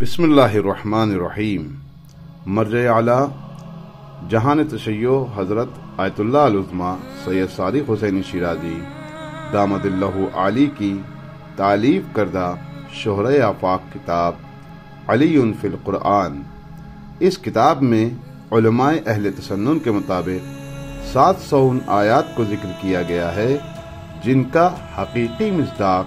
بسم اللہ الرحمن الرحیم۔ مرجع اعلیٰ جہان تشیع حضرت آیت اللہ العظمیٰ سید صادق حسین شیرازی دامت اللہ عالی کی تالیف کردہ شہرۂ آفاق کتاب علی فی القرآن۔ اس کتاب میں علماء اہل تسنن کے مطابق 700 آیات کو ذکر کیا گیا ہے، جن کا حقیقی مصداق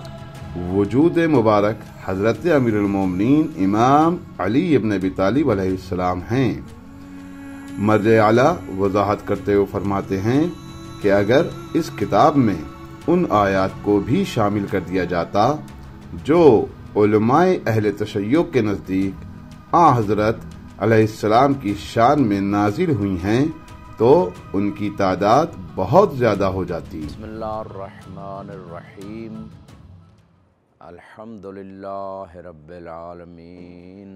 وجود مبارک حضرت امیر المومنین امام علی ابن ابی طالب علیہ السلام ہیں۔ مرجع اعلیٰ وضاحت کرتے ہوئے فرماتے ہیں کہ اگر اس کتاب میں ان آیات کو بھی شامل کر دیا جاتا جو علماء اہل تشیع کے نزدیک حضرت علیہ السلام کی شان میں نازل ہوئی ہیں تو ان کی تعداد بہت زیادہ ہو جاتی۔ بسم اللہ الرحمن الرحیم۔ الحمدللہ رب العالمین،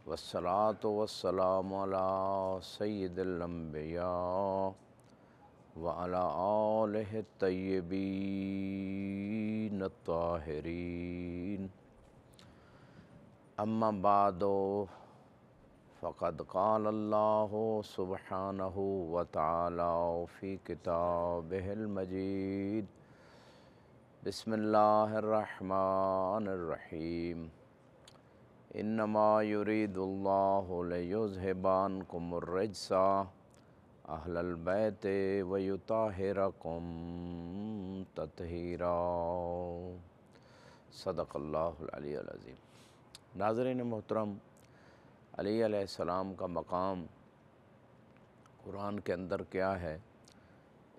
والصلاة والسلام علی سید الانبیاء وعلی آلہ الطیبین الطاہرین، اما بعد فقد قال اللہ سبحانہ وتعالی فی کتابہ المجید، بسم اللہ الرحمن الرحیم، انما یرید اللہ لیذھب عنکم الرجس اہل البیت ویطہرکم تطہیرا۔ صدق اللہ العلی العظیم۔ ناظرین محترم، علی علیہ السلام کا مقام قرآن کے اندر کیا ہے،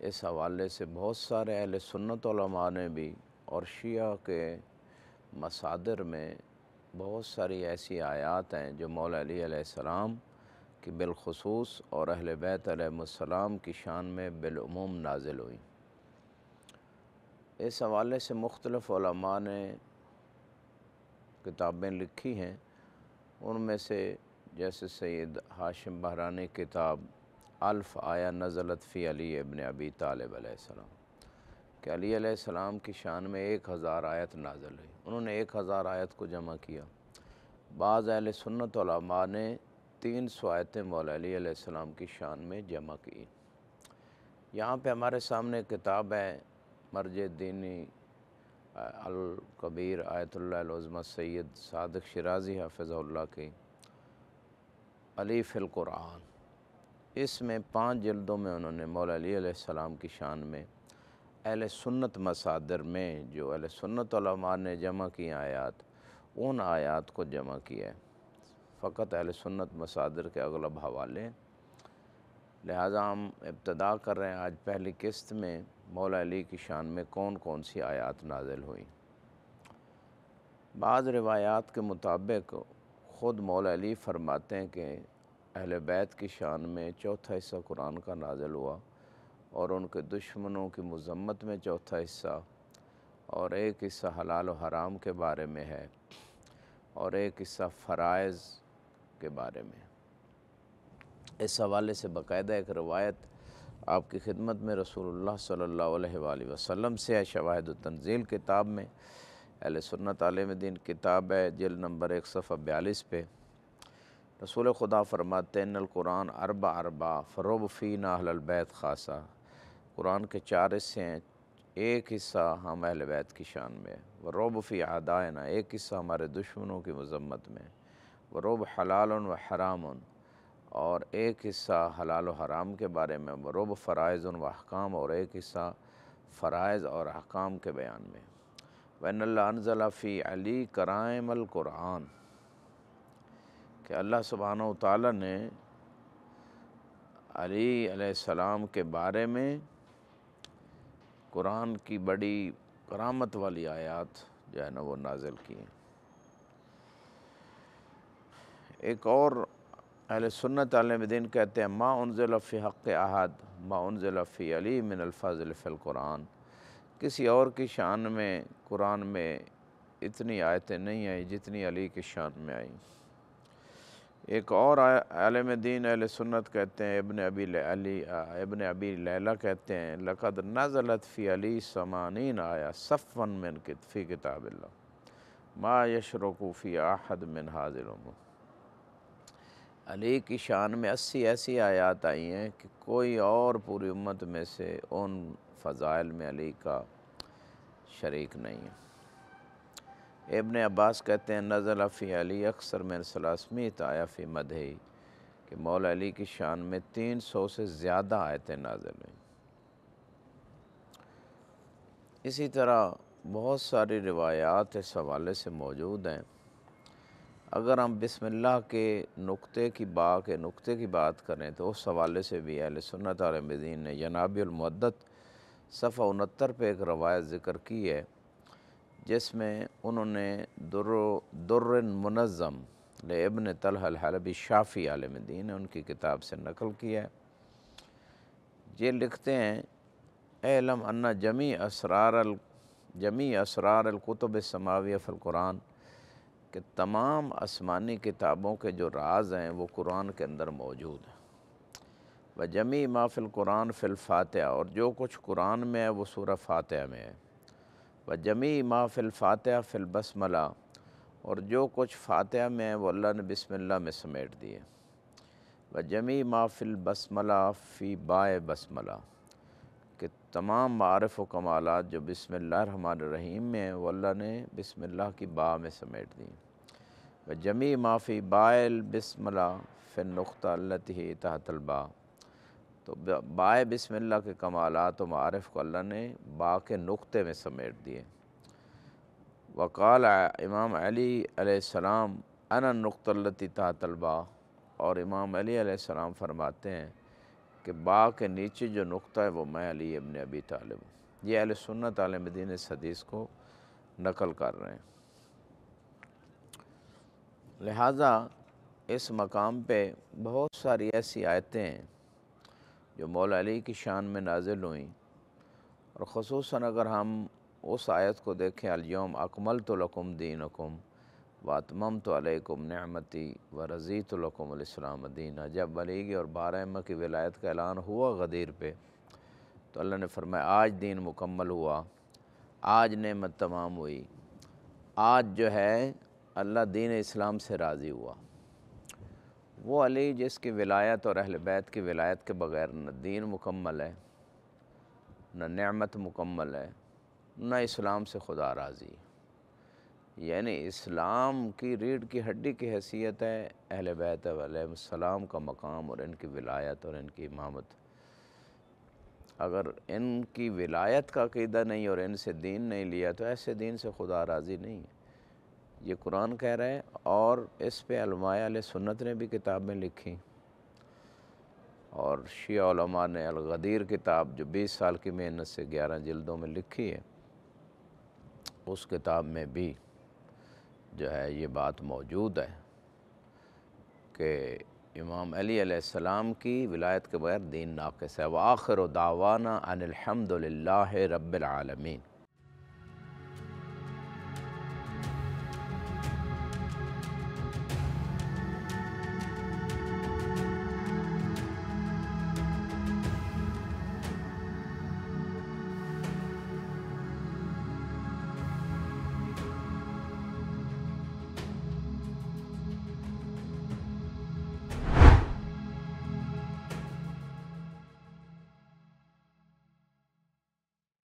اس حوالے سے بہت سارے اہل سنت علماء نے بھی اور شیعہ کے مصادر میں بہت ساری ایسی آیات ہیں جو مولا علی علیہ السلام کی بالخصوص اور اہل بیت علیہ السلام کی شان میں بالعموم نازل ہوئی۔ اس حوالے سے مختلف علماء نے کتابیں لکھی ہیں، ان میں سے جیسے سید ہاشم بہرانی کتاب الف آیہ نزلت فی علی ابن ابی طالب علیہ السلام، کہ علی علیہ السلام کی شان میں 1000 آیت نازل ہوئی، انہوں نے 1000 آیت کو جمع کیا۔ بعض اہل سنت علماء نے 300 آیتیں مولا علی علیہ السلام کی شان میں جمع کی۔ یہاں پہ ہمارے سامنے کتاب ہے مرجع دینی الکبیر آیت اللہ العظمیٰ سید صادق شیرازی حافظہ اللہ کی علی فی القرآن۔ اس میں 5 جلدوں میں انہوں نے مولا علی علیہ السلام کی شان میں اہل سنت مصادر میں جو اہل سنت علماء نے جمع کی آیات، ان آیات کو جمع کیا ہے۔ فقط اہل سنت مصادر کے اغلب حوالے ہیں، لہٰذا ہم ابتدا کر رہے ہیں آج پہلی قسط میں مولا علی کی شان میں کون کون سی آیات نازل ہوئیں۔ بعض روایات کے مطابق خود مولا علی فرماتے ہیں کہ اہل بیت کی شان میں چوتھا حصہ قرآن کا نازل ہوا، اور ان کے دشمنوں کی مذمت میں چوتھا حصہ، اور ایک حصہ حلال و حرام کے بارے میں ہے، اور ایک حصہ فرائض کے بارے میں۔ اس حوالے سے باقاعدہ ایک روایت آپ کی خدمت میں رسول اللہ صلی اللہ علیہ وآلہ وسلم سے ہے، شواہد التنزیل کتاب میں، اہل سنت عالم دین کتاب ہے، جلد نمبر 1 صفحہ 42 پہ رسول خدا فرماتے ہیں ان القرآن اربع فرب فینا اہل البیت خاصہ، قرآن کے 4 حصے ہیں، ایک حصہ ہم اہل بیت کی شان میں، ورب فی اعدائنا، ایک حصہ ہمارے دشمنوں کی مذمت میں، ورب حلال و حرام، اور ایک حصہ حلال و حرام کے بارے میں، ورب فرائض و احکام، اور ایک حصہ فرائض اور احکام کے بیان میں۔ وَإِنَّ اللَّهَ أَنزَلَ فِي عَلِي كَرَائِمَ الْقُرْآنِ، کہ اللہ سبحانہ وتعالیٰ نے علی علیہ السلام کے بارے میں قرآن کی بڑی کرامت والی آیات جو ہے نا وہ نازل کی ہیں۔ ایک اور اہل سنت عالم دین کہتے ہیں ما انزل فی حق احد ما انزل فی علی من الفضل فی القرآن، کسی اور کی شان میں قرآن میں اتنی آیتیں نہیں آئیں جتنی علی کی شان میں آئیں۔ ایک اور عالم دین اہل سنت کہتے ہیں ابن ابی لیلہ کہتے ہیں لقد نزلت فی علی 80 آیہ صفا من فی کتاب اللہ، ما یشرک فی احد من حاضر الامور۔ علی کی شان میں 80 ایسی آیات آئی ہیں کہ کوئی اور پوری امت میں سے ان فضائل میں علی کا شریک نہیں ہے۔ ابن عباس کہتے ہیں نزل فی علی اکثر من 300 آیا فی مدحہ، کہ مولا علی کی شان میں 300 سے زیادہ آیتیں نازل ہوئیں۔ اسی طرح بہت ساری روایات اس حوالے سے موجود ہیں۔ اگر ہم بسم اللہ کے نقطے کی بات کریں تو اس حوالے سے بھی اہل سنت والے نے ینابع المودت صفحہ 69 پہ ایک روایت ذکر کی ہے، جس میں انہوں نے در منظم لابن طلحہ الحلبی شافعی عالم دین ہے، ان کی کتاب سے نقل کیا ہے۔ یہ لکھتے ہیں اعلم ان جمیع اسرار الکتب السماویہ فی القرآن، کہ تمام آسمانی کتابوں کے جو راز ہیں وہ قرآن کے اندر موجود ہیں۔ وجمیع ما فی القرآن فی الفاتحہ، اور جو کچھ قرآن میں ہے وہ سورہ فاتحہ میں ہے۔ وجمیع ما فی الفاتحہ فی البسملہ، اور جو کچھ فاتحہ میں ہے وہ اللہ نے بسم اللہ میں سمیٹ دیے۔ وجمیع ما فی البسملہ فی باء بسملہ، کہ تمام معارف و کمالات جو بسم اللہ الرحمن الرحیم میں ہیں وہ اللہ نے بسم اللہ کی باء میں سمیٹ دی۔ وجمیع ما فی باء البسملہ فی النقطہ التی ہی تحت الباء، تو باء بسم اللہ کے کمالات و معارف کو اللہ نے باء کے نقطے میں سمیٹ دیے۔ وقال امام علی علیہ السلام انا النقطہ التی تحت الباء، اور امام علی علیہ السلام فرماتے ہیں کہ باء کے نیچے جو نقطہ ہے وہ میں علی ابن ابی طالب ہوں۔ یہ اہل سنت عالم دین اس حدیث کو نقل کر رہے ہیں۔ لہٰذا اس مقام پہ بہت ساری ایسی آیتیں ہیں جو مولا علی کی شان میں نازل ہوئیں، اور خصوصاً اگر ہم اس آیت کو دیکھیں الیوم اکملت لکم دینکم واتممت علیکم نعمتی ورضیت لکم الاسلام دینا، جب علی کی اور 12 ائمہ کی ولایت کا اعلان ہوا غدیر پہ تو اللہ نے فرمایا آج دین مکمل ہوا، آج نعمت تمام ہوئی، آج جو ہے اللہ دین اسلام سے راضی ہوا۔ وہ علی جس کی ولایت اور اہل بیت کی ولایت کے بغیر نہ دین مکمل ہے، نہ نعمت مکمل ہے، نہ اسلام سے خدا راضی، یعنی اسلام کی ریڑھ کی ہڈی کی حیثیت ہے اہل بیت علیہ السلام کا مقام اور ان کی ولایت اور ان کی امامت۔ اگر ان کی ولایت کا عقیدہ نہیں اور ان سے دین نہیں لیا تو ایسے دین سے خدا راضی نہیں ہے۔ یہ قرآن کہہ رہے ہیں، اور اس پہ علماء اہل سنت نے بھی کتابیں لکھی، اور شیعہ علماء نے الغدیر کتاب جو 20 سال کی محنت سے 11 جلدوں میں لکھی ہے، اس کتاب میں بھی جو ہے یہ بات موجود ہے کہ امام علی علیہ السلام کی ولایت کے بغیر دین ناقص ہے۔ وآخر دعوانا ان الحمد للہ رب العالمین۔